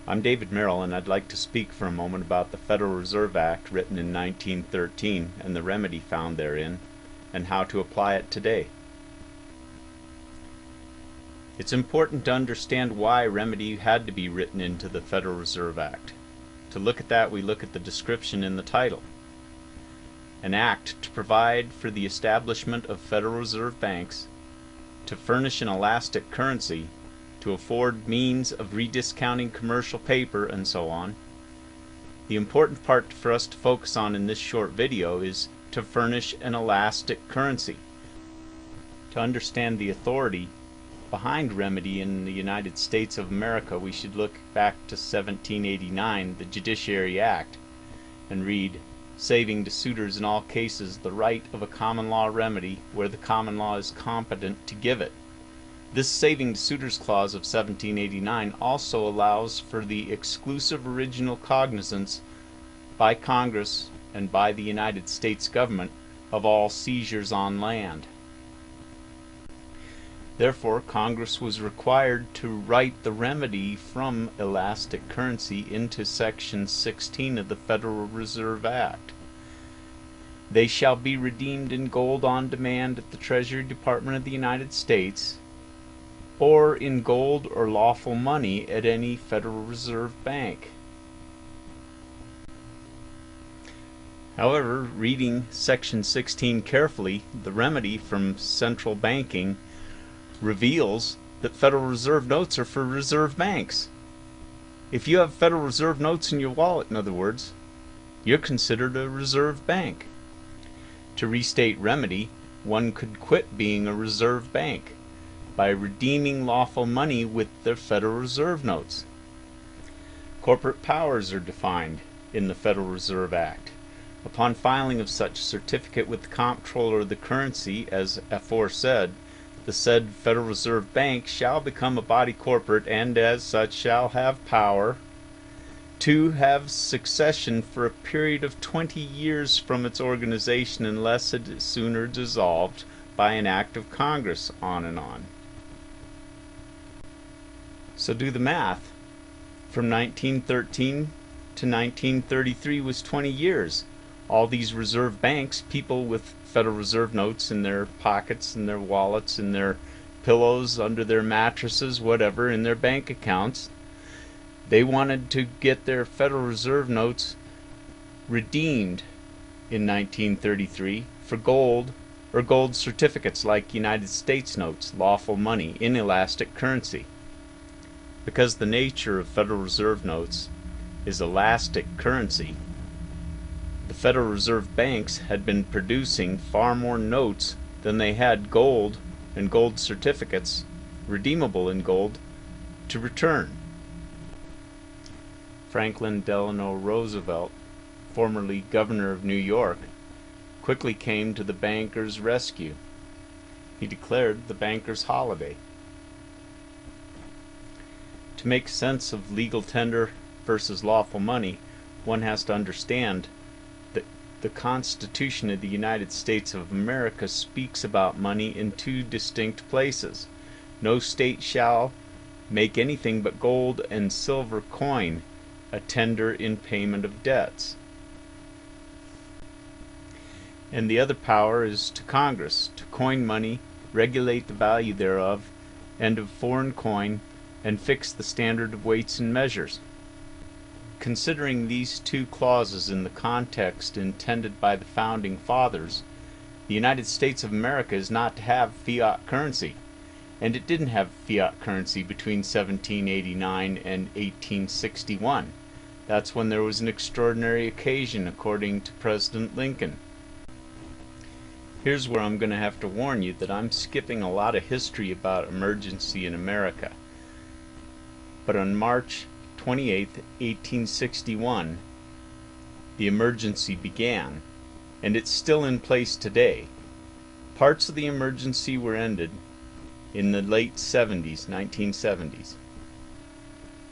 I'm David Merrill, and I'd like to speak for a moment about the Federal Reserve Act written in 1913 and the remedy found therein, and how to apply it today. It's important to understand why remedy had to be written into the Federal Reserve Act. To look at that, we look at the description in the title. An act to provide for the establishment of Federal Reserve banks, to furnish an elastic currency, to afford means of rediscounting commercial paper, and so on. The important part for us to focus on in this short video is to furnish an elastic currency. To understand the authority behind remedy in the United States of America, we should look back to 1789, the Judiciary Act, and read, "Saving to suitors in all cases the right of a common law remedy where the common law is competent to give it." This saving to suitors clause of 1789 also allows for the exclusive original cognizance by Congress and by the United States government of all seizures on land. Therefore, Congress was required to write the remedy from elastic currency into Section 16 of the Federal Reserve Act. They shall be redeemed in gold on demand at the Treasury Department of the United States, or in gold or lawful money at any Federal Reserve Bank. However, reading Section 16 carefully, the remedy from central banking reveals that Federal Reserve notes are for reserve banks. If you have Federal Reserve notes in your wallet, in other words, you're considered a reserve bank. To restate remedy, one could quit being a reserve bank by redeeming lawful money with their Federal Reserve notes. Corporate powers are defined in the Federal Reserve Act. Upon filing of such certificate with the comptroller of the currency, as aforesaid, the said Federal Reserve Bank shall become a body corporate, and as such shall have power to have succession for a period of 20 years from its organization, unless it is sooner dissolved by an act of Congress, on and on. So do the math. From 1913 to 1933 was 20 years. All these reserve banks, people with Federal Reserve notes in their pockets, in their wallets, in their pillows, under their mattresses, whatever, in their bank accounts, they wanted to get their Federal Reserve notes redeemed in 1933 for gold or gold certificates like United States notes, lawful money, inelastic currency. Because the nature of Federal Reserve notes is elastic currency, the Federal Reserve banks had been producing far more notes than they had gold and gold certificates, redeemable in gold, to return. Franklin Delano Roosevelt, formerly governor of New York, quickly came to the bankers' rescue. He declared the bankers' holiday. To make sense of legal tender versus lawful money, one has to understand that the Constitution of the United States of America speaks about money in two distinct places. No state shall make anything but gold and silver coin a tender in payment of debts. And the other power is to Congress, to coin money, regulate the value thereof, and of foreign coin, and fix the standard of weights and measures. Considering these two clauses in the context intended by the Founding Fathers, the United States of America is not to have fiat currency, and it didn't have fiat currency between 1789 and 1861. That's when there was an extraordinary occasion, according to President Lincoln. Here's where I'm going to have to warn you that I'm skipping a lot of history about emergency in America. But on March 28, 1861, the emergency began, and it's still in place today. Parts of the emergency were ended in the late 70s, 1970s.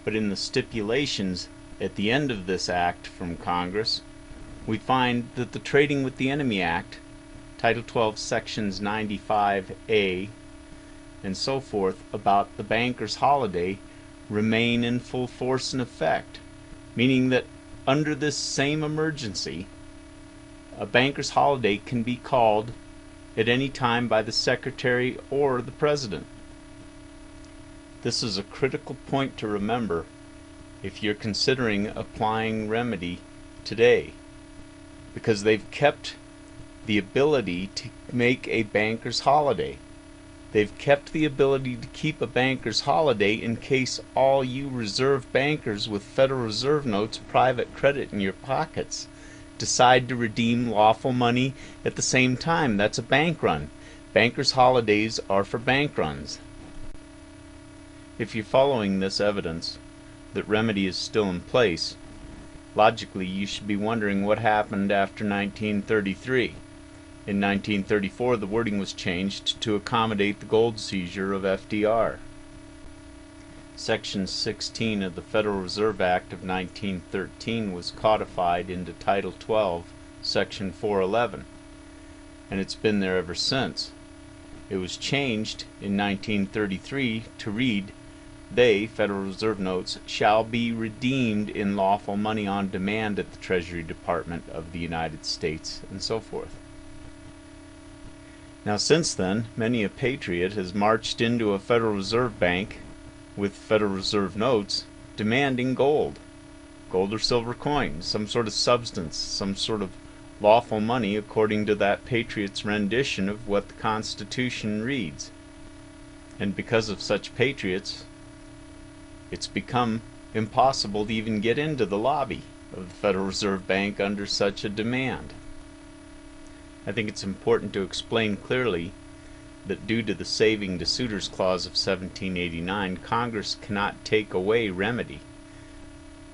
But in the stipulations at the end of this act from Congress, we find that the Trading with the Enemy Act, Title 12, Sections 95A, and so forth, about the banker's holiday, remain in full force and effect, meaning that under this same emergency, a banker's holiday can be called at any time by the Secretary or the President. This is a critical point to remember if you're considering applying remedy today, because they've kept the ability to make a banker's holiday. They've kept the ability to keep a banker's holiday in case all you reserve bankers with Federal Reserve notes, private credit in your pockets, decide to redeem lawful money at the same time. That's a bank run. Bankers' holidays are for bank runs. If you're following this evidence that remedy is still in place, logically you should be wondering what happened after 1933. In 1934, the wording was changed to accommodate the gold seizure of FDR. Section 16 of the Federal Reserve Act of 1913 was codified into Title 12, Section 411, and it's been there ever since. It was changed in 1933 to read, "They, Federal Reserve notes, shall be redeemed in lawful money on demand at the Treasury Department of the United States," and so forth. Now since then, many a patriot has marched into a Federal Reserve Bank with Federal Reserve notes demanding gold or silver coins, some sort of substance, some sort of lawful money according to that patriot's rendition of what the Constitution reads. And because of such patriots, it's become impossible to even get into the lobby of the Federal Reserve Bank under such a demand. I think it's important to explain clearly that due to the Saving to Suitors Clause of 1789, Congress cannot take away remedy.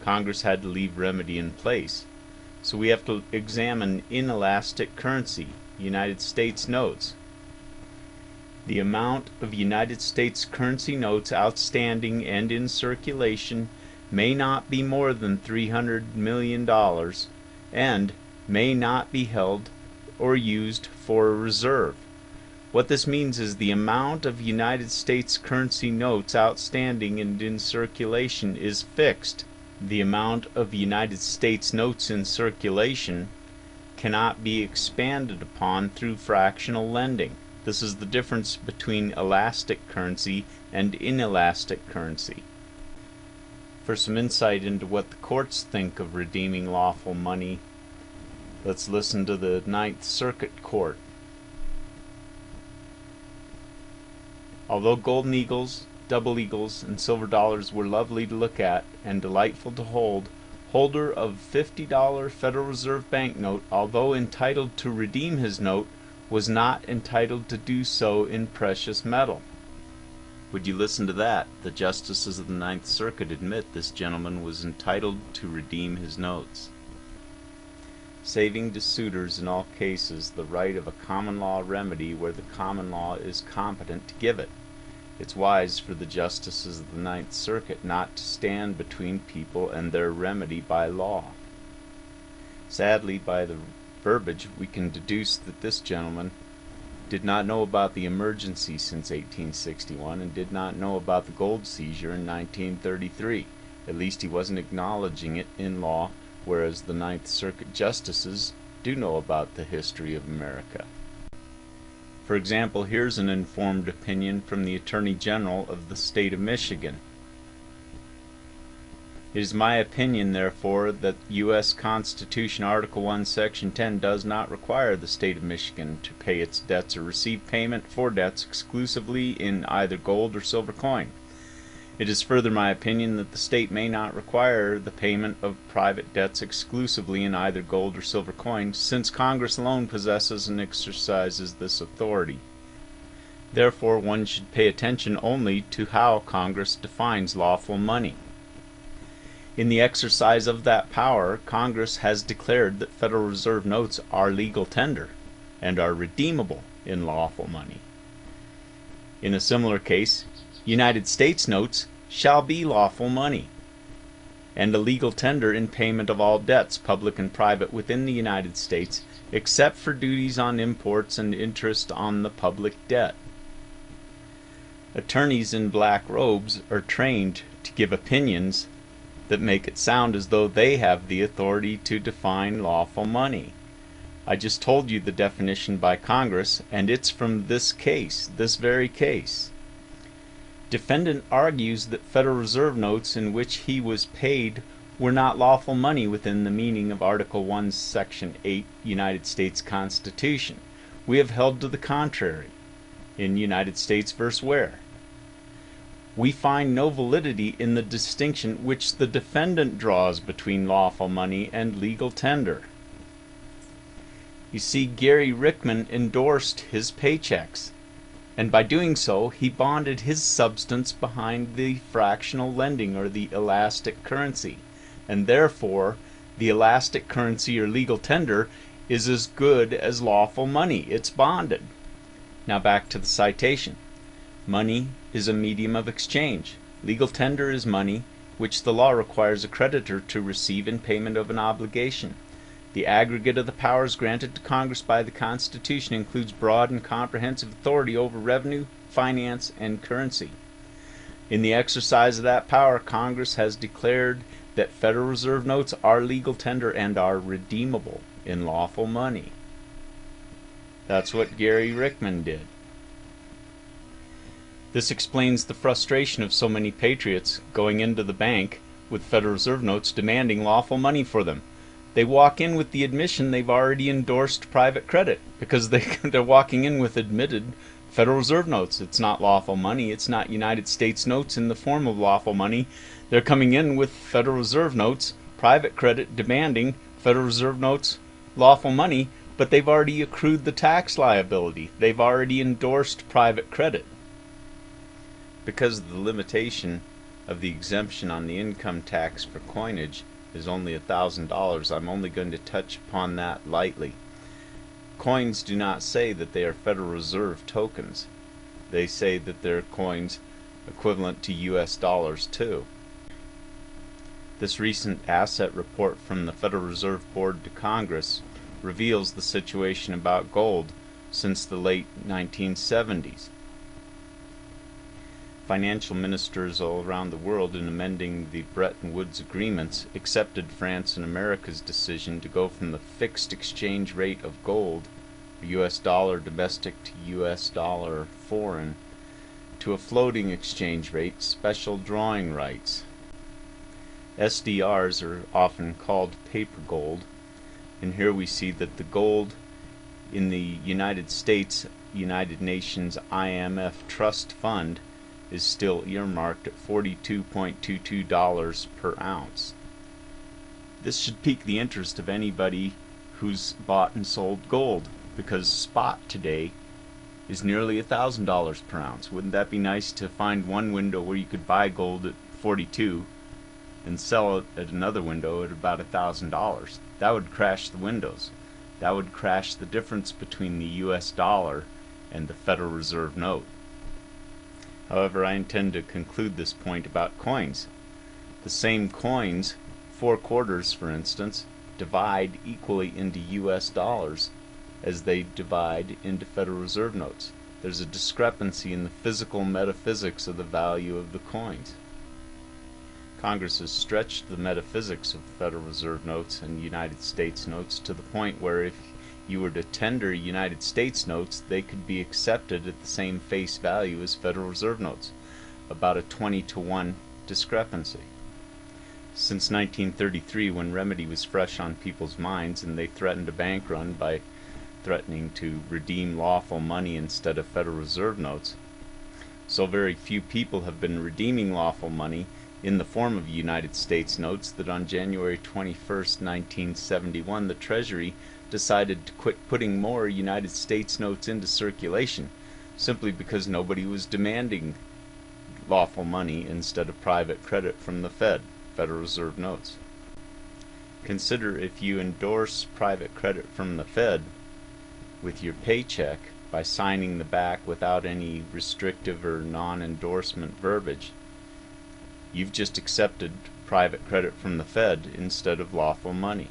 Congress had to leave remedy in place. So we have to examine inelastic currency, United States notes. The amount of United States currency notes outstanding and in circulation may not be more than $300 million and may not be held or used for a reserve. What this means is the amount of United States currency notes outstanding and in circulation is fixed. The amount of United States notes in circulation cannot be expanded upon through fractional lending. This is the difference between elastic currency and inelastic currency. For some insight into what the courts think of redeeming lawful money, let's listen to the Ninth Circuit Court. Although golden eagles, double eagles, and silver dollars were lovely to look at and delightful to hold, holder of $50 Federal Reserve banknote, although entitled to redeem his note, was not entitled to do so in precious metal. Would you listen to that? The justices of the Ninth Circuit admit this gentleman was entitled to redeem his notes. Saving to suitors in all cases the right of a common law remedy where the common law is competent to give it. It's wise for the justices of the Ninth Circuit not to stand between people and their remedy by law. Sadly, by the verbiage, we can deduce that this gentleman did not know about the emergency since 1861 and did not know about the gold seizure in 1933. At least he wasn't acknowledging it in law, whereas the Ninth Circuit justices do know about the history of America. For example, here's an informed opinion from the Attorney General of the state of Michigan. It is my opinion, therefore, that U.S. Constitution Article 1, Section 10 does not require the state of Michigan to pay its debts or receive payment for debts exclusively in either gold or silver coin. It is further my opinion that the state may not require the payment of private debts exclusively in either gold or silver coin, since Congress alone possesses and exercises this authority. Therefore, one should pay attention only to how Congress defines lawful money. In the exercise of that power, Congress has declared that Federal Reserve notes are legal tender and are redeemable in lawful money. In a similar case, United States notes shall be lawful money and a legal tender in payment of all debts, public and private, within the United States, except for duties on imports and interest on the public debt. Attorneys in black robes are trained to give opinions that make it sound as though they have the authority to define lawful money. I just told you the definition by Congress, and it's from this case, this very case. Defendant argues that Federal Reserve notes in which he was paid were not lawful money within the meaning of Article 1, Section 8, United States Constitution. We have held to the contrary in United States v. Ware. We find no validity in the distinction which the defendant draws between lawful money and legal tender. You see, Gary Rickman endorsed his paychecks, and by doing so, he bonded his substance behind the fractional lending or the elastic currency, and therefore the elastic currency or legal tender is as good as lawful money. It's bonded. Now back to the citation. Money is a medium of exchange. Legal tender is money which the law requires a creditor to receive in payment of an obligation. The aggregate of the powers granted to Congress by the Constitution includes broad and comprehensive authority over revenue, finance, and currency. In the exercise of that power, Congress has declared that Federal Reserve notes are legal tender and are redeemable in lawful money. That's what Gary Rickman did. This explains the frustration of so many patriots going into the bank with Federal Reserve notes demanding lawful money for them. They walk in with the admission they've already endorsed private credit because they're walking in with admitted Federal Reserve notes. It's not lawful money. It's not United States notes in the form of lawful money. They're coming in with Federal Reserve notes, private credit, demanding Federal Reserve notes, lawful money, but they've already accrued the tax liability. They've already endorsed private credit. Because of the limitation of the exemption on the income tax for coinage is only $1,000, I'm only going to touch upon that lightly. Coins do not say that they are Federal Reserve tokens. They say that they're coins equivalent to US dollars too. This recent asset report from the Federal Reserve Board to Congress reveals the situation about gold since the late 1970s. Financial ministers all around the world, in amending the Bretton Woods agreements, accepted France and America's decision to go from the fixed exchange rate of gold, US dollar domestic to US dollar foreign, to a floating exchange rate, special drawing rights. SDRs are often called paper gold, and here we see that the gold in the United States, United Nations IMF Trust Fund, is still earmarked at $42.22 per ounce. This should pique the interest of anybody who's bought and sold gold, because spot today is nearly $1,000 per ounce. Wouldn't that be nice to find one window where you could buy gold at 42 and sell it at another window at about $1,000? That would crash the windows. That would crash the difference between the US dollar and the Federal Reserve note. However, I intend to conclude this point about coins. The same coins, 4 quarters for instance, divide equally into US dollars as they divide into Federal Reserve notes. There's a discrepancy in the physical metaphysics of the value of the coins. Congress has stretched the metaphysics of Federal Reserve notes and United States notes to the point where if you were to tender United States notes, they could be accepted at the same face value as Federal Reserve notes, about a 20-to-1 discrepancy. Since 1933, when remedy was fresh on people's minds and they threatened a bank run by threatening to redeem lawful money instead of Federal Reserve notes, so very few people have been redeeming lawful money in the form of United States notes that on January 21st, 1971, the Treasury decided to quit putting more United States notes into circulation, simply because nobody was demanding lawful money instead of private credit from the Federal Reserve notes. Consider if you endorse private credit from the Fed with your paycheck by signing the back without any restrictive or non-endorsement verbiage. You've just accepted private credit from the Fed instead of lawful money.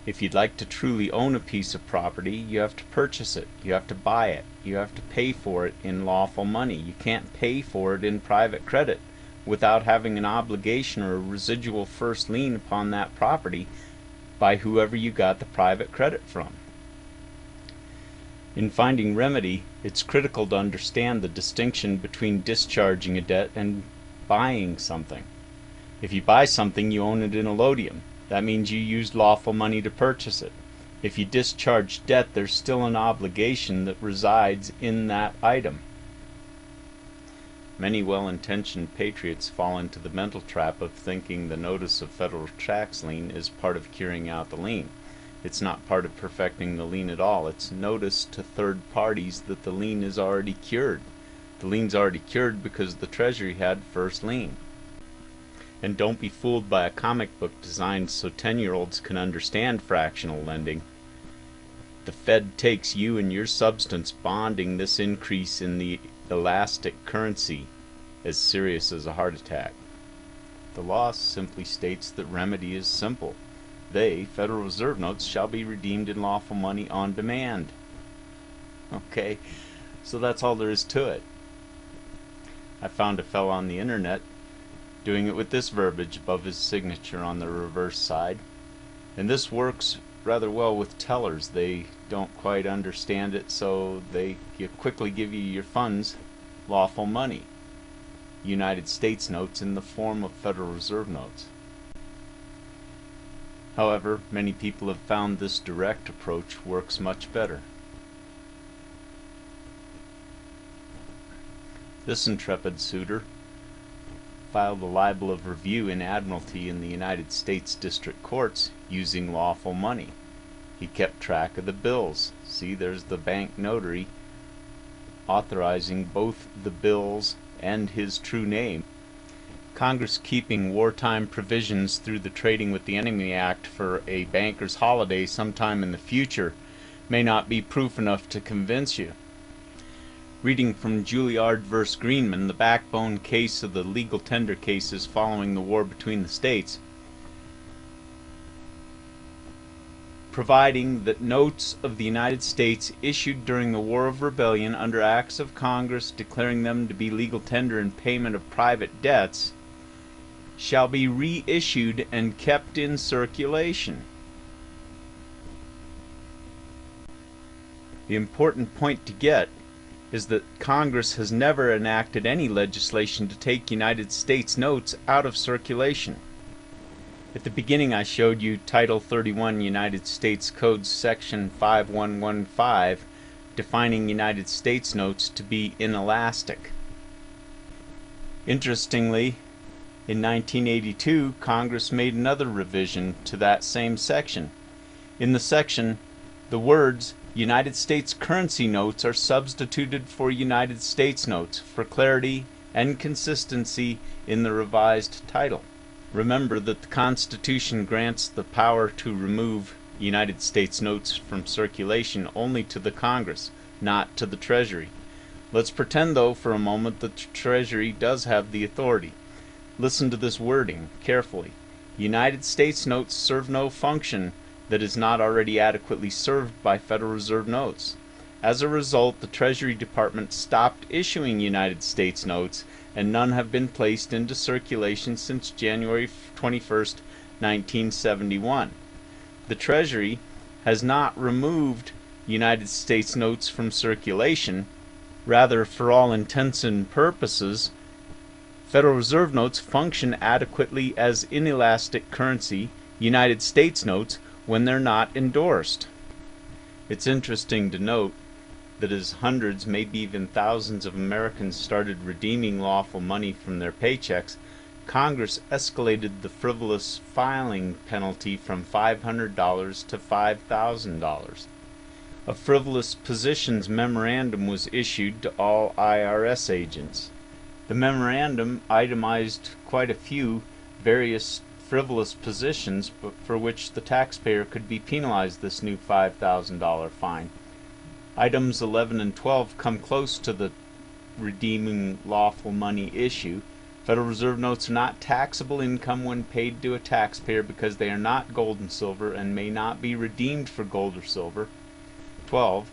If you'd like to truly own a piece of property, you have to purchase it, you have to buy it, you have to pay for it in lawful money. You can't pay for it in private credit. without having an obligation or a residual first lien upon that property by whoever you got the private credit from. In finding remedy, it's critical to understand the distinction between discharging a debt and buying something. If you buy something, you own it in allodium. That means you used lawful money to purchase it. If you discharge debt, there's still an obligation that resides in that item. Many well-intentioned patriots fall into the mental trap of thinking the notice of federal tax lien is part of carrying out the lien. It's not part of perfecting the lien at all. It's notice to third parties that the lien is already cured. The lien's already cured because the Treasury had first lien. And don't be fooled by a comic book designed so 10-year-olds can understand fractional lending. The Fed takes you and your substance bonding this increase in the elastic currency as serious as a heart attack. The law simply states that remedy is simple. They, Federal Reserve notes, shall be redeemed in lawful money on demand. Okay, so that's all there is to it. I found a fellow on the internet doing it with this verbiage above his signature on the reverse side. And this works rather well with tellers. They don't quite understand it, so they quickly give you your funds, lawful money, United States notes in the form of Federal Reserve notes. However, many people have found this direct approach works much better. This intrepid suitor filed a libel of review in admiralty in the United States District Courts using lawful money. He kept track of the bills. See, there's the bank notary authorizing both the bills and his true name. Congress keeping wartime provisions through the Trading with the Enemy Act for a banker's holiday sometime in the future may not be proof enough to convince you. Reading from Juilliard v. Greenman, the backbone case of the legal tender cases following the war between the states, providing that notes of the United States issued during the War of Rebellion under acts of Congress declaring them to be legal tender in payment of private debts shall be reissued and kept in circulation. The important point to get is that Congress has never enacted any legislation to take United States notes out of circulation. At the beginning I showed you Title 31 United States Code Section 5115 defining United States notes to be inelastic. Interestingly, in 1982, Congress made another revision to that same section. In the section, the words United States currency notes are substituted for United States notes for clarity and consistency in the revised title. Remember that the Constitution grants the power to remove United States notes from circulation only to the Congress, not to the Treasury. Let's pretend, though, for a moment that the Treasury does have the authority. Listen to this wording carefully. United States notes serve no function that is not already adequately served by Federal Reserve notes. As a result, the Treasury Department stopped issuing United States notes, and none have been placed into circulation since January 21st, 1971. The Treasury has not removed United States notes from circulation. Rather, for all intents and purposes, Federal Reserve notes function adequately as inelastic currency, United States notes, when they're not endorsed. It's interesting to note that as hundreds, maybe even thousands of Americans started redeeming lawful money from their paychecks, Congress escalated the frivolous filing penalty from $500 to $5,000. A frivolous positions memorandum was issued to all IRS agents. The memorandum itemized quite a few various frivolous positions for which the taxpayer could be penalized this new $5,000 fine. Items 11 and 12 come close to the redeeming lawful money issue. Federal Reserve notes are not taxable income when paid to a taxpayer because they are not gold and silver and may not be redeemed for gold or silver. 12.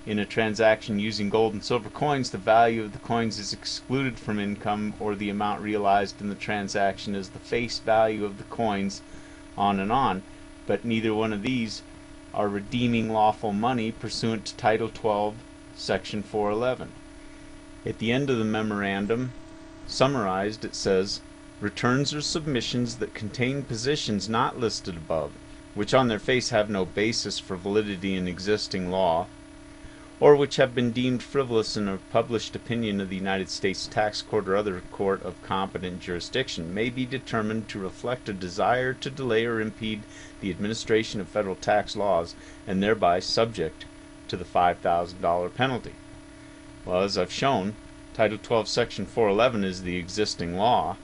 In a transaction using gold and silver coins, the value of the coins is excluded from income, or the amount realized in the transaction is the face value of the coins, on and on. But neither one of these are redeeming lawful money pursuant to Title 12, Section 411. At the end of the memorandum, summarized, it says, returns or submissions that contain positions not listed above, which on their face have no basis for validity in existing law, or which have been deemed frivolous in a published opinion of the United States Tax Court or other court of competent jurisdiction, may be determined to reflect a desire to delay or impede the administration of federal tax laws, and thereby subject to the $5,000 penalty. Well, as I've shown, Title 12, Section 411 is the existing law,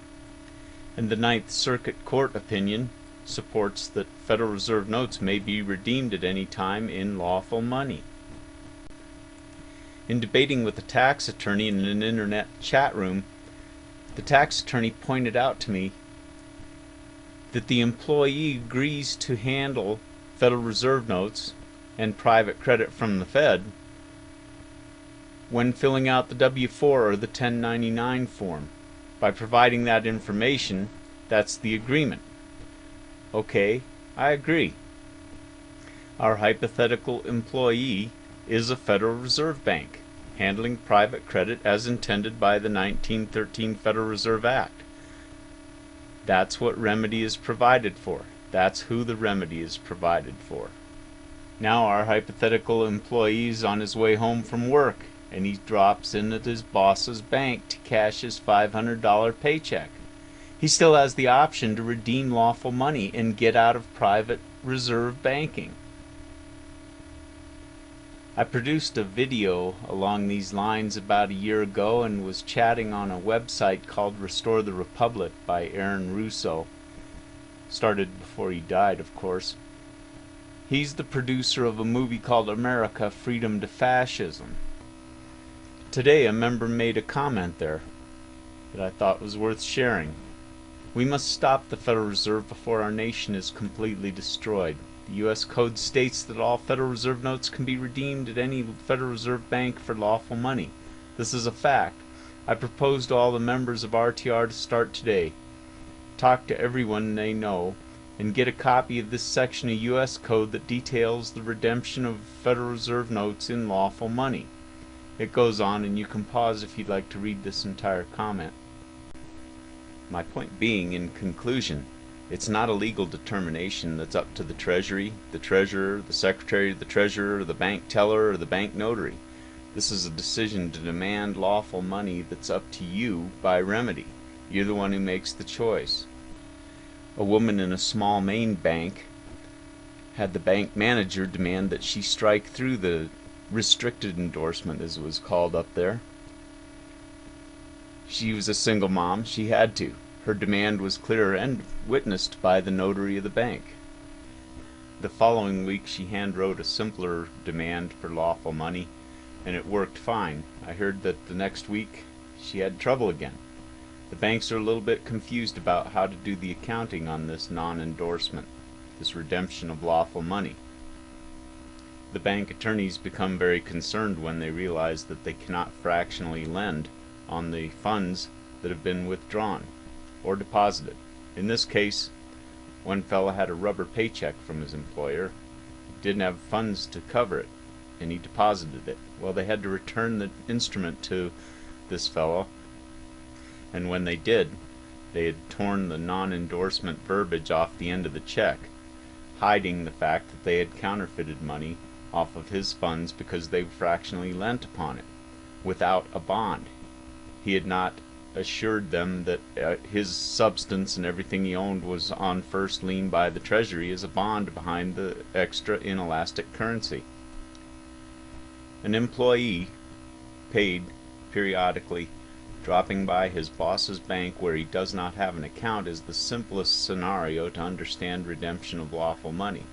and the Ninth Circuit Court opinion supports that Federal Reserve notes may be redeemed at any time in lawful money. In debating with a tax attorney in an internet chat room, the tax attorney pointed out to me that the employee agrees to handle Federal Reserve notes and private credit from the Fed when filling out the W-4 or the 1099 form. By providing that information, that's the agreement. Okay, I agree. Our hypothetical employee is a Federal Reserve Bank, handling private credit as intended by the 1913 Federal Reserve Act. That's what remedy is provided for. That's who the remedy is provided for. Now our hypothetical employee is on his way home from work, and he drops in at his boss's bank to cash his $500 paycheck. He still has the option to redeem lawful money and get out of private reserve banking. I produced a video along these lines about a year ago and was chatting on a website called Restore the Republic by Aaron Russo. Started before he died, of course. He's the producer of a movie called America, Freedom to Fascism. Today a member made a comment there that I thought was worth sharing. We must stop the Federal Reserve before our nation is completely destroyed. The U.S. Code states that all Federal Reserve notes can be redeemed at any Federal Reserve Bank for lawful money. This is a fact. I propose to all the members of RTR to start today. Talk to everyone they know and get a copy of this section of U.S. Code that details the redemption of Federal Reserve notes in lawful money. It goes on, and you can pause if you'd like to read this entire comment. My point being, in conclusion, it's not a legal determination that's up to the Treasury, the Treasurer, the Secretary of the Treasurer, the bank teller, or the bank notary. This is a decision to demand lawful money that's up to you by remedy. You're the one who makes the choice. A woman in a small Maine bank had the bank manager demand that she strike through the restricted endorsement, as it was called up there. She was a single mom. She had to. Her demand was clear and witnessed by the notary of the bank. The following week she hand-wrote a simpler demand for lawful money, and it worked fine. I heard that the next week she had trouble again. The banks are a little bit confused about how to do the accounting on this non-endorsement, this redemption of lawful money. The bank attorneys become very concerned when they realize that they cannot fractionally lend on the funds that have been withdrawn or deposited. In this case, one fellow had a rubber paycheck from his employer, didn't have funds to cover it, and he deposited it. Well, they had to return the instrument to this fellow, and when they did, they had torn the non-endorsement verbiage off the end of the check, hiding the fact that they had counterfeited money off of his funds because they fractionally lent upon it without a bond. He had not assured them that his substance and everything he owned was on first lien by the Treasury as a bond behind the extra inelastic currency. An employee paid periodically, dropping by his boss's bank where he does not have an account, is the simplest scenario to understand redemption of lawful money.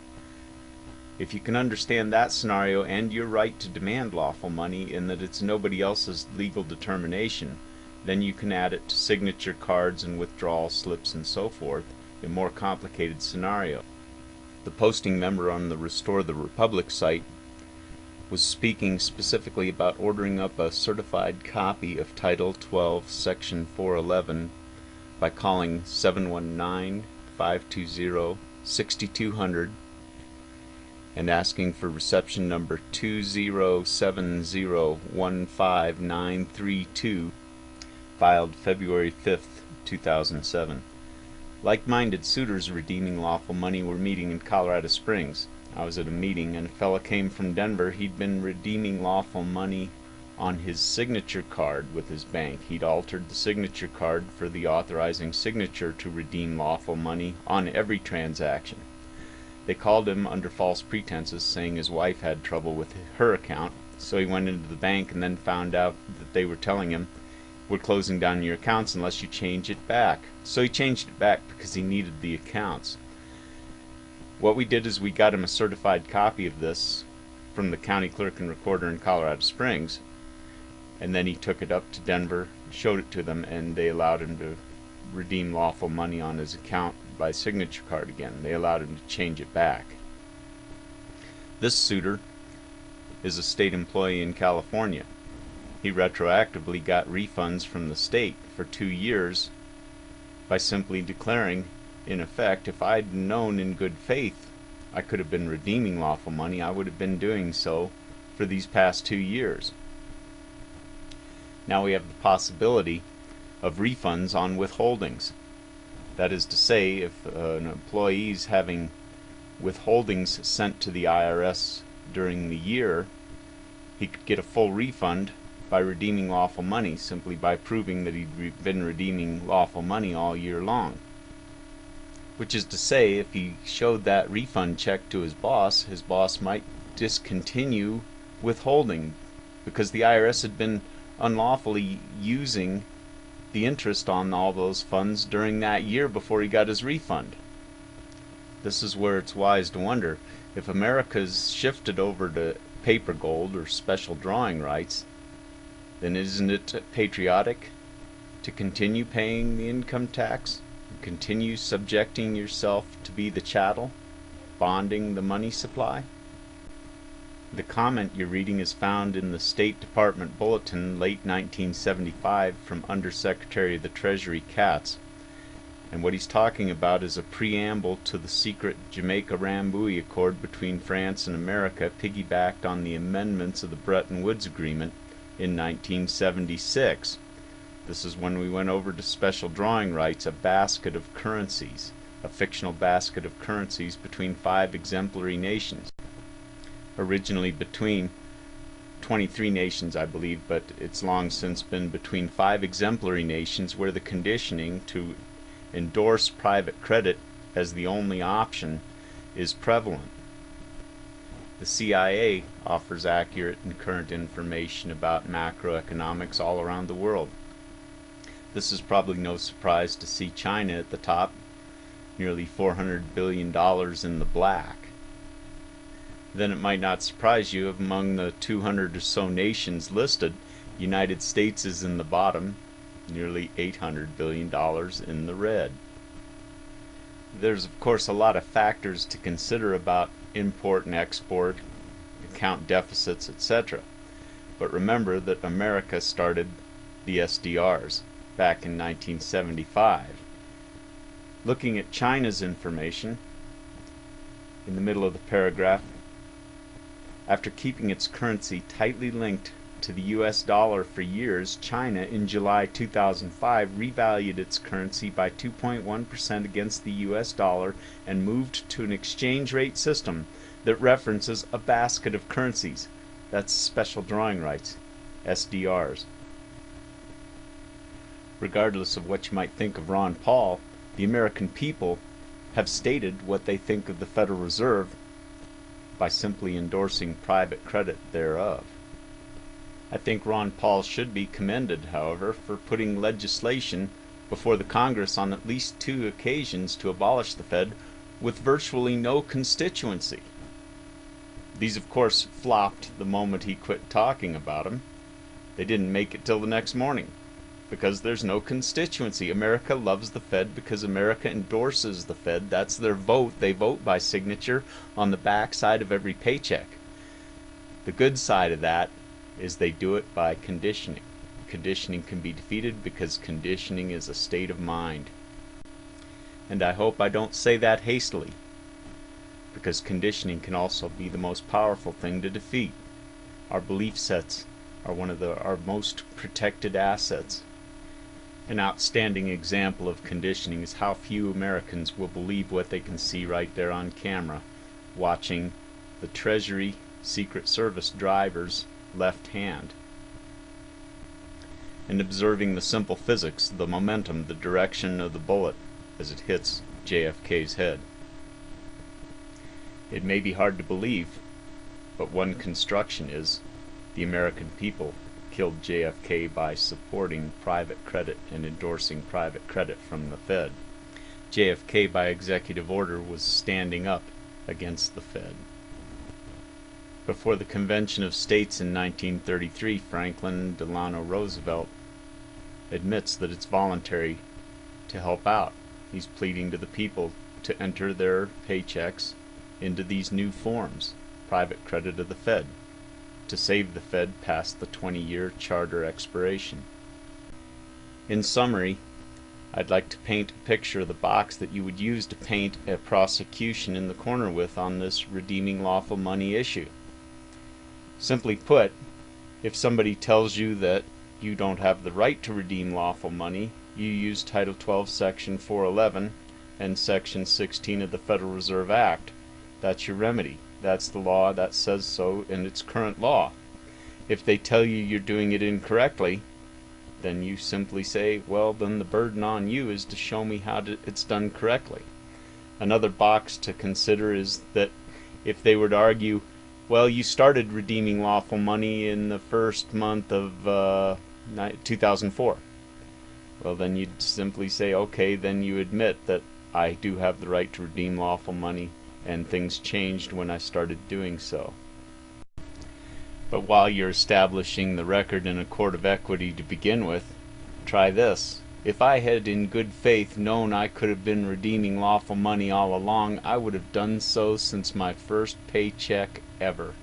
If you can understand that scenario and your right to demand lawful money in that it's nobody else's legal determination, then you can add it to signature cards and withdrawal slips and so forth, a more complicated scenario. The posting member on the Restore the Republic site was speaking specifically about ordering up a certified copy of Title 12, Section 411 by calling 719-520-6200 and asking for reception number 207015932, filed February 5th, 2007. Like-minded suitors redeeming lawful money were meeting in Colorado Springs. I was at a meeting and a fella came from Denver. He'd been redeeming lawful money on his signature card with his bank. He'd altered the signature card for the authorizing signature to redeem lawful money on every transaction. They called him under false pretenses, saying his wife had trouble with her account, so he went into the bank and then found out that they were telling him, "We're closing down your accounts unless you change it back." So he changed it back because he needed the accounts. What we did is we got him a certified copy of this from the county clerk and recorder in Colorado Springs, and then he took it up to Denver, showed it to them, and they allowed him to redeem lawful money on his account by signature card again. They allowed him to change it back. This suitor is a state employee in California. He retroactively got refunds from the state for 2 years by simply declaring, in effect, if I'd known in good faith I could have been redeeming lawful money, I would have been doing so for these past 2 years. Now we have the possibility of refunds on withholdings. That is to say, if an employee is having withholdings sent to the IRS during the year, he could get a full refund by redeeming lawful money, simply by proving that he'd been redeeming lawful money all year long. Which is to say, if he showed that refund check to his boss might discontinue withholding because the IRS had been unlawfully using the interest on all those funds during that year before he got his refund. This is where it's wise to wonder, if America's shifted over to paper gold or special drawing rights, then isn't it patriotic to continue paying the income tax, and continue subjecting yourself to be the chattel, bonding the money supply? The comment you're reading is found in the State Department Bulletin, late 1975, from Undersecretary of the Treasury Katz. And what he's talking about is a preamble to the secret Jamaica-Rambouillet Accord between France and America, piggybacked on the amendments of the Bretton Woods Agreement in 1976. This is when we went over to special drawing rights, a basket of currencies, a fictional basket of currencies between 5 exemplary nations. Originally between 23 nations, I believe, but it's long since been between 5 exemplary nations where the conditioning to endorse private credit as the only option is prevalent. The CIA offers accurate and current information about macroeconomics all around the world. This is probably no surprise to see China at the top, nearly $400 billion in the black. Then it might not surprise you, among the 200 or so nations listed, United States is in the bottom, nearly $800 billion in the red. There's of course a lot of factors to consider about import and export, account deficits, etc. But remember that America started the SDRs back in 1975. Looking at China's information, in the middle of the paragraph, after keeping its currency tightly linked to the US dollar for years, China in July 2005 revalued its currency by 2.1% against the US dollar and moved to an exchange rate system that references a basket of currencies. That's special drawing rights, SDRs. Regardless of what you might think of Ron Paul, the American people have stated what they think of the Federal Reserve by simply endorsing private credit thereof. I think Ron Paul should be commended, however, for putting legislation before the Congress on at least 2 occasions to abolish the Fed with virtually no constituency. These of course flopped the moment he quit talking about them. They didn't make it till the next morning, because there's no constituency. America loves the Fed because America endorses the Fed. That's their vote. They vote by signature on the back side of every paycheck. The good side of that is they do it by conditioning. Conditioning can be defeated because conditioning is a state of mind. And I hope I don't say that hastily, because conditioning can also be the most powerful thing to defeat. Our belief sets are one of our most protected assets. An outstanding example of conditioning is how few Americans will believe what they can see right there on camera, watching the Treasury Secret Service driver's left hand, and observing the simple physics, the momentum, the direction of the bullet as it hits JFK's head. It may be hard to believe, but one construction is the American people killed JFK by supporting private credit and endorsing private credit from the Fed. JFK, by executive order, was standing up against the Fed. Before the Convention of States in 1933, Franklin Delano Roosevelt admits that it's voluntary to help out. He's pleading to the people to enter their paychecks into these new forms, private credit of the Fed, to save the Fed past the 20-year charter expiration. In summary, I'd like to paint a picture of the box that you would use to paint a prosecution in the corner with on this redeeming lawful money issue. Simply put, if somebody tells you that you don't have the right to redeem lawful money, you use Title 12, Section 411 and Section 16 of the Federal Reserve Act. That's your remedy. That's the law that says so, and it's current law. If they tell you you're doing it incorrectly, then you simply say, well, then the burden on you is to show me how it's done correctly. Another box to consider is that if they were to argue, well, you started redeeming lawful money in the first month of 2004. Well, then you'd simply say, okay, then you admit that I do have the right to redeem lawful money, and things changed when I started doing so. But while you're establishing the record in a court of equity to begin with, try this. If I had in good faith known I could have been redeeming lawful money all along, I would have done so since my first paycheck ever.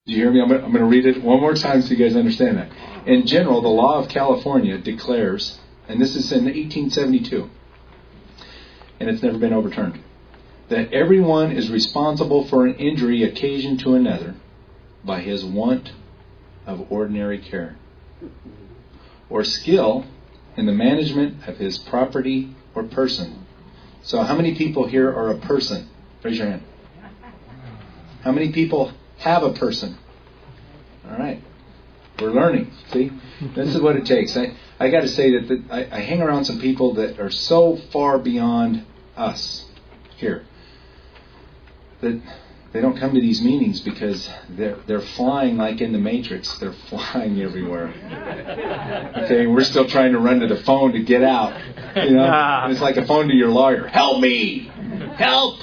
Do you hear me? I'm going to read it one more time so you guys understand that. In general, the law of California declares, and this is in 1872, and it's never been overturned, that everyone is responsible for an injury occasioned to another by his want of ordinary care or skill in the management of his property or person. So how many people here are a person? Raise your hand. How many people have a person? All right. We're learning. See? This is what it takes. I got to say that I hang around some people that are so far beyond us here that they don't come to these meetings because they're flying like in the Matrix. They're flying everywhere. Okay, we're still trying to run to the phone to get out. You know, and it's like a phone to your lawyer. Help me! Help!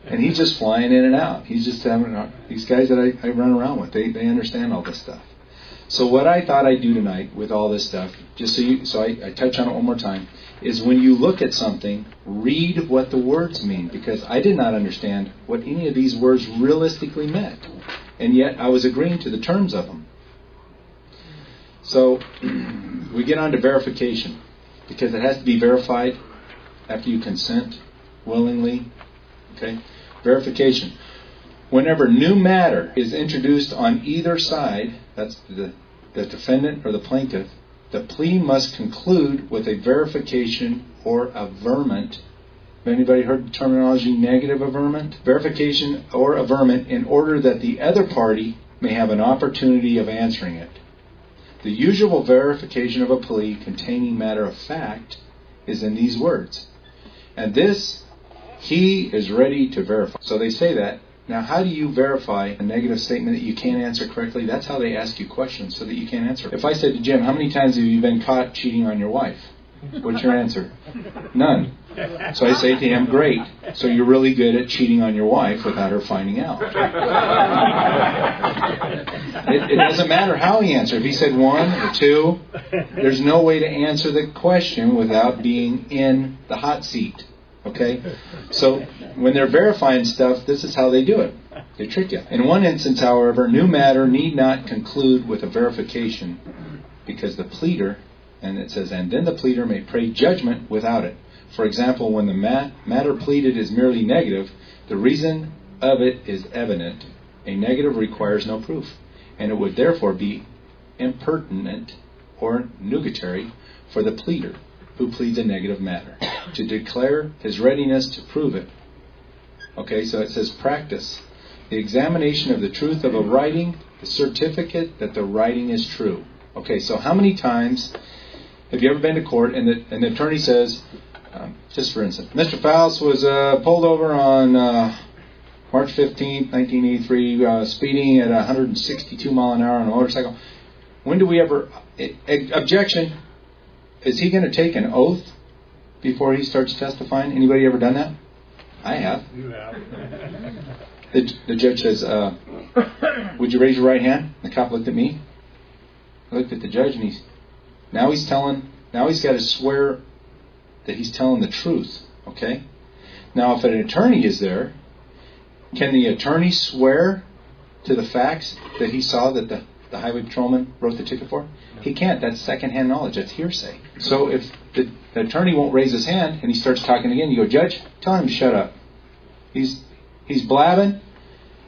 And he's just flying in and out. He's just having these guys that I run around with. They understand all this stuff. So what I thought I'd do tonight with all this stuff, just so I touch on it one more time, is when you look at something, read what the words mean, because I did not understand what any of these words realistically meant, and yet I was agreeing to the terms of them. So we get on to verification, because it has to be verified after you consent willingly. Okay, verification. Whenever new matter is introduced on either side, that's the defendant or the plaintiff, the plea must conclude with a verification or averment. Have anybody heard the terminology negative averment? Verification or averment in order that the other party may have an opportunity of answering it. The usual verification of a plea containing matter of fact is in these words. And this, he is ready to verify. So they say that. Now, how do you verify a negative statement that you can't answer correctly? That's how they ask you questions, so that you can't answer. If I said to Jim, how many times have you been caught cheating on your wife? What's your answer? None. So I say to him, great. So you're really good at cheating on your wife without her finding out. It doesn't matter how he answered. If he said 1 or 2, there's no way to answer the question without being in the hot seat. Okay? So when they're verifying stuff, this is how they do it. They trick you. In one instance, however, new matter need not conclude with a verification because the pleader, and it says, and then the pleader may pray judgment without it. For example, when the matter pleaded is merely negative, the reason of it is evident. A negative requires no proof, and it would therefore be impertinent or nugatory for the pleader who pleads a negative matter to declare his readiness to prove it. Okay, so it says practice. The examination of the truth of a writing, the certificate that the writing is true. Okay, so how many times have you ever been to court and the attorney says, just for instance, Mr. Faust was pulled over on March 15th, 1983, speeding at 162 mile an hour on a motorcycle. When do we ever... objection. Is he going to take an oath before he starts testifying? Anybody ever done that? I have. You have. The judge says, would you raise your right hand? The cop looked at me. I looked at the judge, and now he's got to swear that he's telling the truth. Okay? Now, if an attorney is there, can the attorney swear to the facts that he saw that the highway patrolman wrote the ticket for? He can't. That's secondhand knowledge. That's hearsay. So if the attorney won't raise his hand and he starts talking again, you go, Judge, tell him to shut up. He's blabbing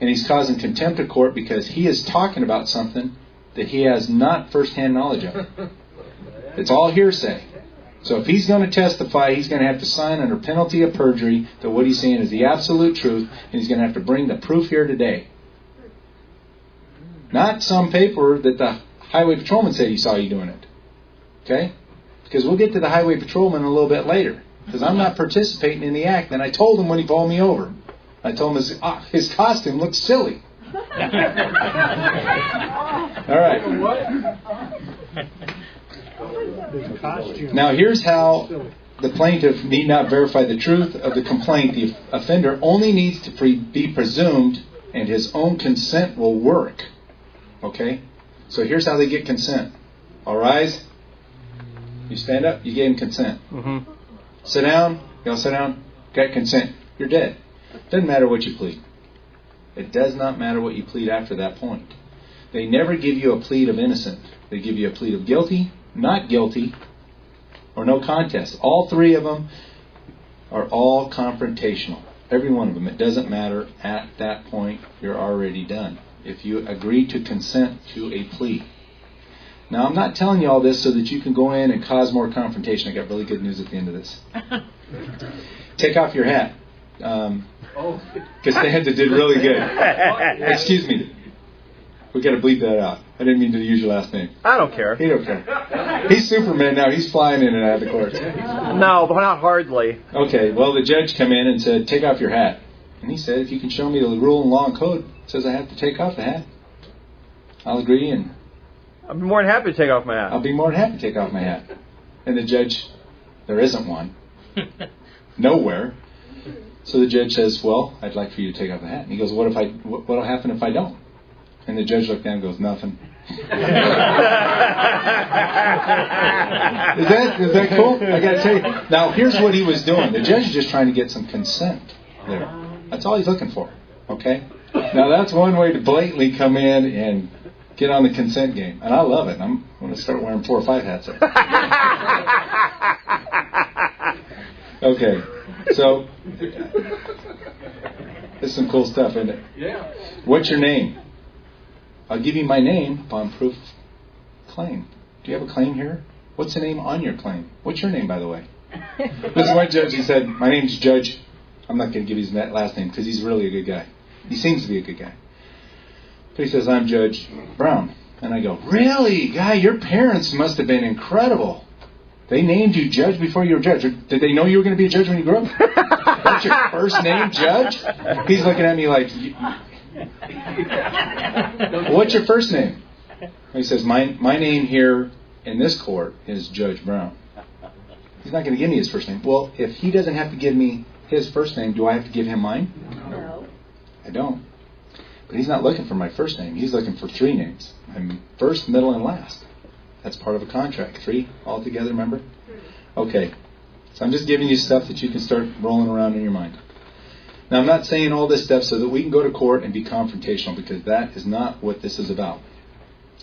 and he's causing contempt of court because he is talking about something that he has not firsthand knowledge of. It's all hearsay. So if he's going to testify, he's going to have to sign under penalty of perjury that what he's saying is the absolute truth, and he's going to have to bring the proof here today. Not some paper that the highway patrolman said he saw you doing it. Okay? Because we'll get to the highway patrolman a little bit later. Because I'm not participating in the act. And I told him when he pulled me over. I told him his costume looks silly. All right. Now here's how the plaintiff need not verify the truth of the complaint. The offender only needs to be presumed, and his own consent will work. Okay? So here's how they get consent. All rise. You stand up, you gave him consent. Mm-hmm. Sit down, you all sit down, got consent. You're dead. Doesn't matter what you plead. It does not matter what you plead after that point. They never give you a plea of innocent. They give you a plea of guilty, not guilty, or no contest. All three of them are all confrontational. Every one of them. It doesn't matter. At that point, you're already done. If you agree to consent to a plea. Now, I'm not telling you all this so that you can go in and cause more confrontation. I got really good news at the end of this. Take off your hat. Costanza did really good. Excuse me. We got to bleep that out. I didn't mean to use your last name. I don't care. He don't care. He's Superman now. He's flying in and out of the courts. No, but not hardly. Okay, well, the judge came in and said, take off your hat. And he said, if you can show me the rule and law and code that says I have to take off the hat, I'll agree, and I'd be more than happy to take off my hat. I'll be more than happy to take off my hat. And the judge, there isn't one. Nowhere. So the judge says, well, I'd like for you to take off the hat. And he goes, what'll happen if I don't? And the judge looked down and goes, nothing. Is that cool? I got to tell you. Now, here's what he was doing. The judge is just trying to get some consent there. That's all he's looking for. Okay? Now, that's one way to blatantly come in and get on the consent game. And I love it. I'm going to start wearing 4 or 5 hats. Okay. So, this is some cool stuff, isn't it? Yeah. What's your name? I'll give you my name upon proof of claim. Do you have a claim here? What's the name on your claim? What's your name, by the way? This is one judge, he said, my name's Judge. I'm not going to give his last name because he's really a good guy. He seems to be a good guy. But he says, I'm Judge Brown. And I go, really? Guy, your parents must have been incredible. They named you Judge before you were Judge. Did they know you were going to be a judge when you grew up? That's your first name, Judge? He's looking at me like, what's your first name? He says, my name here in this court is Judge Brown. He's not going to give me his first name. Well, if he doesn't have to give me his first name, do I have to give him mine? No. I don't. But he's not looking for my first name. He's looking for 3 names. I'm first, middle, and last. That's part of a contract. 3 altogether, remember? Okay. So I'm just giving you stuff that you can start rolling around in your mind. Now, I'm not saying all this stuff so that we can go to court and be confrontational, because that is not what this is about.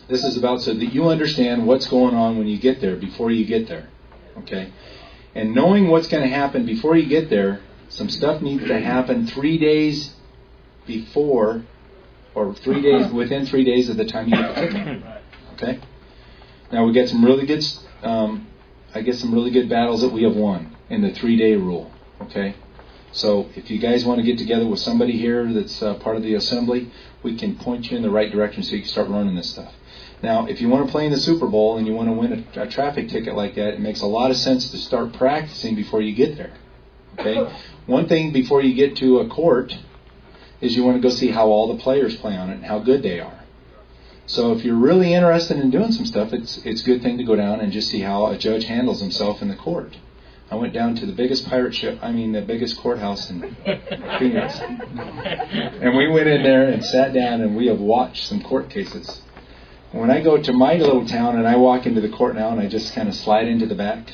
This is about so that you understand what's going on when you get there, before you get there. Okay? And knowing what's going to happen before you get there, some stuff needs to happen 3 days before, or 3 days, within 3 days of the time you get the ticket. Okay? Now, we get some really good, I guess some really good battles that we have won in the 3-day rule. Okay? So if you guys want to get together with somebody here that's part of the assembly, we can point you in the right direction so you can start running this stuff. Now, if you want to play in the Super Bowl and you want to win a traffic ticket like that, it makes a lot of sense to start practicing before you get there. Okay? One thing before you get to a court is you want to go see how all the players play on it and how good they are. So if you're really interested in doing some stuff, it's a good thing to go down and just see how a judge handles himself in the court. I went down to the biggest the biggest courthouse in Phoenix. And we went in there and sat down and we have watched some court cases. When I go to my little town and I walk into the court now and I just kind of slide into the back,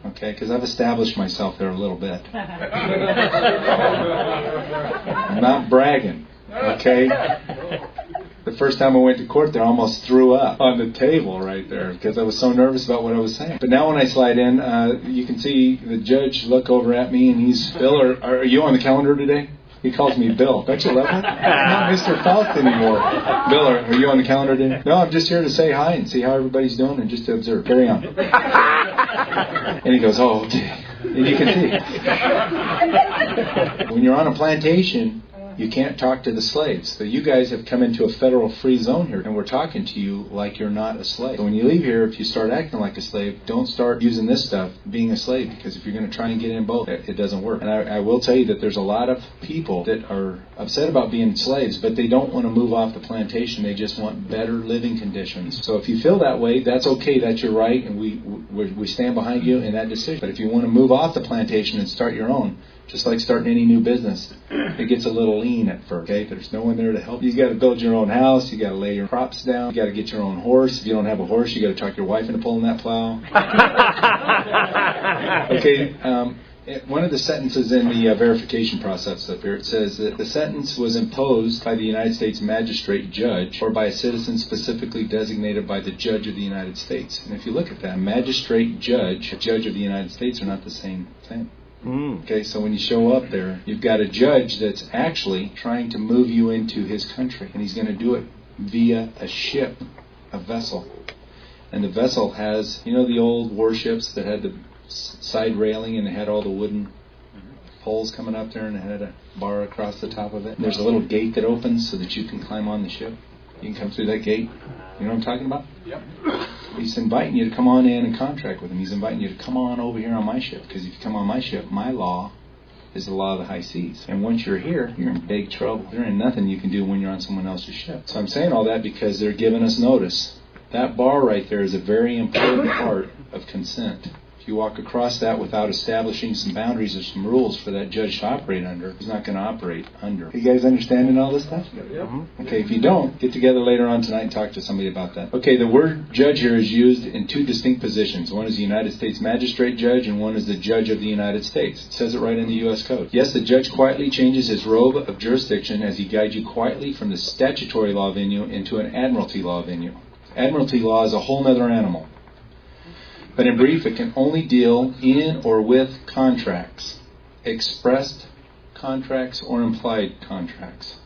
okay, because I've established myself there a little bit. I'm not bragging, okay? The first time I went to court there, I almost threw up on the table right there because I was so nervous about what I was saying. But now when I slide in, you can see the judge look over at me and he's, Bill, are you on the calendar today? He calls me Bill. Don't you love that? I'm not Mr. Faust anymore. Bill, are you on the calendar today? No, I'm just here to say hi and see how everybody's doing and just to observe. Carry on. And he goes, oh, okay. And you can see. When you're on a plantation, you can't talk to the slaves. So you guys have come into a federal free zone here, and we're talking to you like you're not a slave. So when you leave here, if you start acting like a slave, don't start using this stuff, being a slave, because if you're going to try and get in both, it doesn't work. And I will tell you that there's a lot of people that are upset about being slaves, but they don't want to move off the plantation. They just want better living conditions. So if you feel that way, that's okay. That's your right, and we stand behind you in that decision. But if you want to move off the plantation and start your own, just like starting any new business, it gets a little lean at first, okay? There's no one there to help. You got to build your own house. You got to lay your crops down. You got to get your own horse. If you don't have a horse, you got to talk your wife into pulling that plow. Okay, One of the sentences in the verification process up here, it says that the sentence was imposed by the United States magistrate judge or by a citizen specifically designated by the judge of the United States. And if you look at that, magistrate judge, a judge of the United States are not the same thing. Okay, so when you show up there, you've got a judge that's actually trying to move you into his country, and he's going to do it via a ship, a vessel. And the vessel has, you know, the old warships that had the side railing and it had all the wooden poles coming up there and it had a bar across the top of it. And there's a little gate that opens so that you can climb on the ship. You can come through that gate. You know what I'm talking about? Yep. He's inviting you to come on in and contract with him. He's inviting you to come on over here on my ship, because if you come on my ship, my law is the law of the high seas. And once you're here, you're in big trouble. There ain't nothing you can do when you're on someone else's ship. So I'm saying all that because they're giving us notice. That bar right there is a very important part of consent. If you walk across that without establishing some boundaries or some rules for that judge to operate under, he's not going to operate under. You guys understanding all this stuff? Yep. Okay, if you don't, get together later on tonight and talk to somebody about that. Okay, the word judge here is used in two distinct positions. One is the United States magistrate judge, and one is the judge of the United States. It says it right in the U.S. Code. Yes, the judge quietly changes his robe of jurisdiction as he guides you quietly from the statutory law venue into an admiralty law venue. Admiralty law is a whole other animal. But in brief, it can only deal in or with contracts, expressed contracts or implied contracts.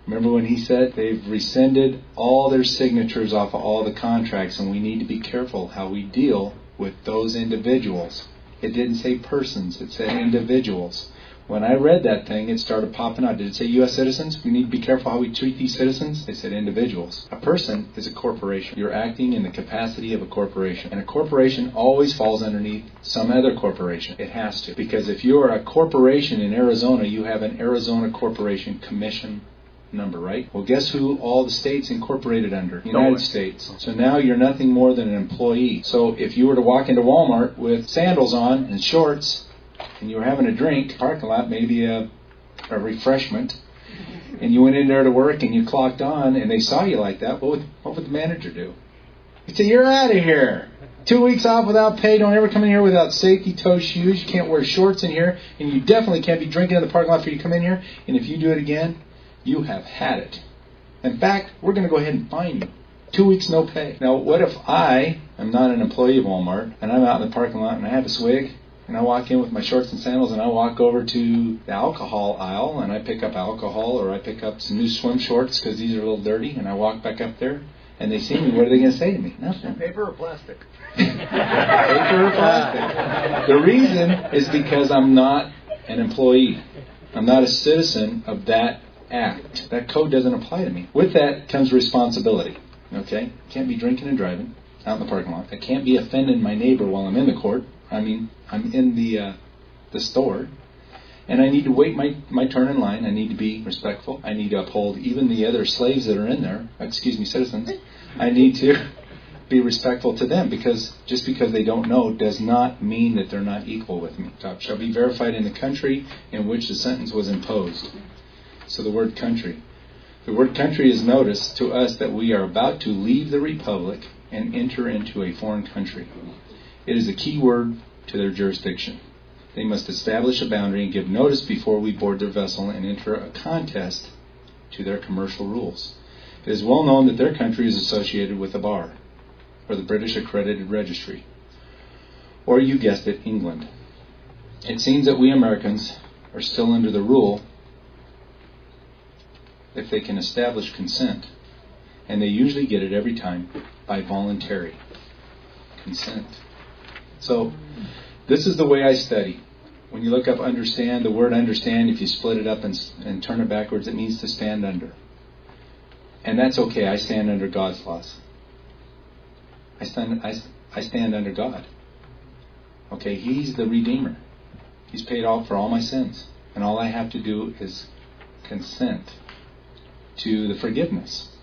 Remember when he said they've rescinded all their signatures off of all the contracts, and we need to be careful how we deal with those individuals. It didn't say persons, it said individuals. When I read that thing, it started popping out. Did it say U.S. citizens? We need to be careful how we treat these citizens. They said individuals. A person is a corporation. You're acting in the capacity of a corporation. And a corporation always falls underneath some other corporation. It has to. Because if you are a corporation in Arizona, you have an Arizona Corporation Commission number, right? Well, guess who all the states incorporated under? United States. So now you're nothing more than an employee. So if you were to walk into Walmart with sandals on and shorts, and you were having a drink, parking lot, maybe a refreshment, and you went in there to work and you clocked on and they saw you like that, what would the manager do? He'd say, you're out of here. 2 weeks off without pay. Don't ever come in here without safety toe shoes. You can't wear shorts in here, and you definitely can't be drinking in the parking lot before you come in here. And if you do it again, you have had it. In fact, we're going to go ahead and fine you. 2 weeks no pay. Now, what if I am not an employee of Walmart and I'm out in the parking lot and I have a swig? And I walk in with my shorts and sandals and I walk over to the alcohol aisle and I pick up alcohol, or I pick up some new swim shorts because these are a little dirty, and I walk back up there and they see me. What are they going to say to me? Nothing. Paper or plastic? Paper or plastic. The reason is because I'm not an employee. I'm not a citizen of that act. That code doesn't apply to me. With that comes responsibility. Okay? Can't be drinking and driving out in the parking lot. I can't be offending my neighbor while I'm in the court. I mean, I'm in the store, and I need to wait my turn in line. I need to be respectful. I need to uphold even the other slaves that are in there. Excuse me, citizens. I need to be respectful to them, because just because they don't know does not mean that they're not equal with me. Shall be verified in the country in which the sentence was imposed. So the word country. The word country is notice to us that we are about to leave the republic and enter into a foreign country. It is a key word to their jurisdiction. They must establish a boundary and give notice before we board their vessel and enter a contest to their commercial rules. It is well known that their country is associated with the bar, or the British Accredited Registry, or you guessed it, England. It seems that we Americans are still under the rule if they can establish consent, and they usually get it every time by voluntary consent. So, this is the way I study. When you look up understand, the word understand, if you split it up and turn it backwards, it means to stand under. And that's okay. I stand under God's laws. I stand under God. Okay, He's the Redeemer. He's paid off for all my sins. And all I have to do is consent to the forgiveness.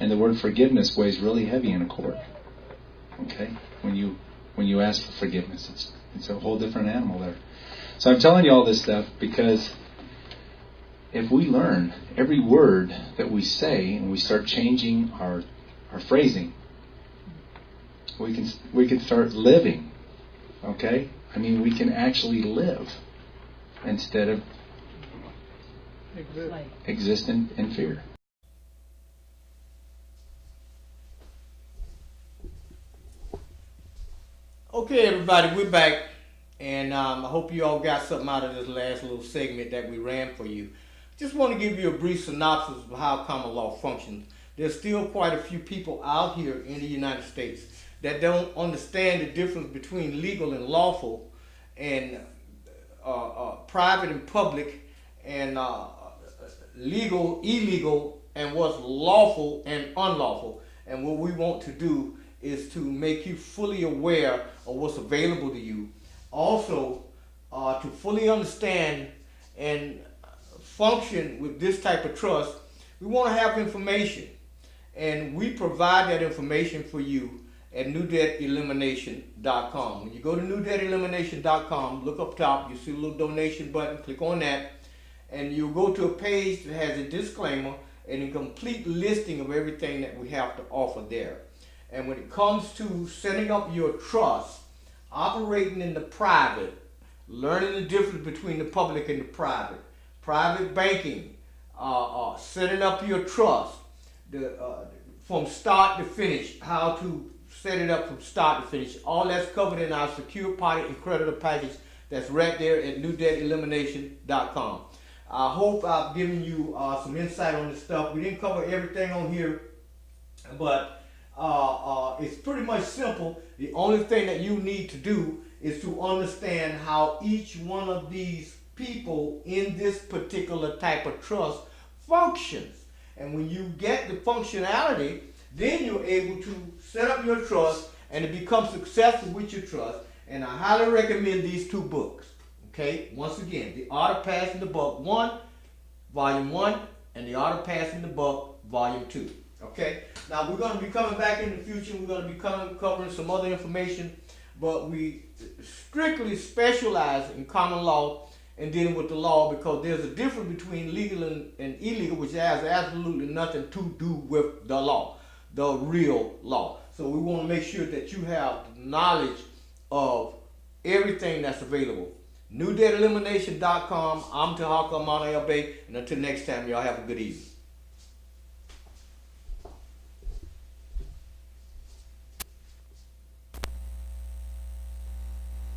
And the word forgiveness weighs really heavy in a court. Okay? When you ask for forgiveness, it's a whole different animal there. So I'm telling you all this stuff because if we learn every word that we say and we start changing our phrasing, we can start living. Okay? I mean, we can actually live instead of exist in fear. Okay, everybody, we're back, and I hope you all got something out of this last little segment that we ran for you. Just want to give you a brief synopsis of how common law functions. There's still quite a few people out here in the United States that don't understand the difference between legal and lawful, and private and public, and legal, illegal, and what's lawful and unlawful. And what we want to do is to make you fully aware of what's available to you. Also, to fully understand and function with this type of trust, we want to have information. And we provide that information for you at newdebtelimination.com. When you go to newdebtelimination.com, look up top, you see a little donation button, click on that, and you'll go to a page that has a disclaimer and a complete listing of everything that we have to offer there. And when it comes to setting up your trust, operating in the private, learning the difference between the public and the private banking, setting up your trust, from start to finish, how to set it up from start to finish, all that's covered in our secure party and creditor package that's right there at newdebtelimination.com. I hope I've given you some insight on this stuff. We didn't cover everything on here, but it's pretty much simple. The only thing that you need to do is to understand how each one of these people in this particular type of trust functions. And when you get the functionality, then you're able to set up your trust and to become successful with your trust. And I highly recommend these two books. Okay, once again, The Art of Passing the Buck 1, Volume 1, and The Art of Passing the Buck, Volume 2. Okay, now we're going to be coming back in the future. We're going to be covering some other information, but we strictly specialize in common law and dealing with the law, because there's a difference between legal and illegal, which has absolutely nothing to do with the law, the real law. So we want to make sure that you have knowledge of everything that's available. NewDebtElimination.com. I'm Tarhaka Amaana El Bey, and until next time, y'all have a good evening.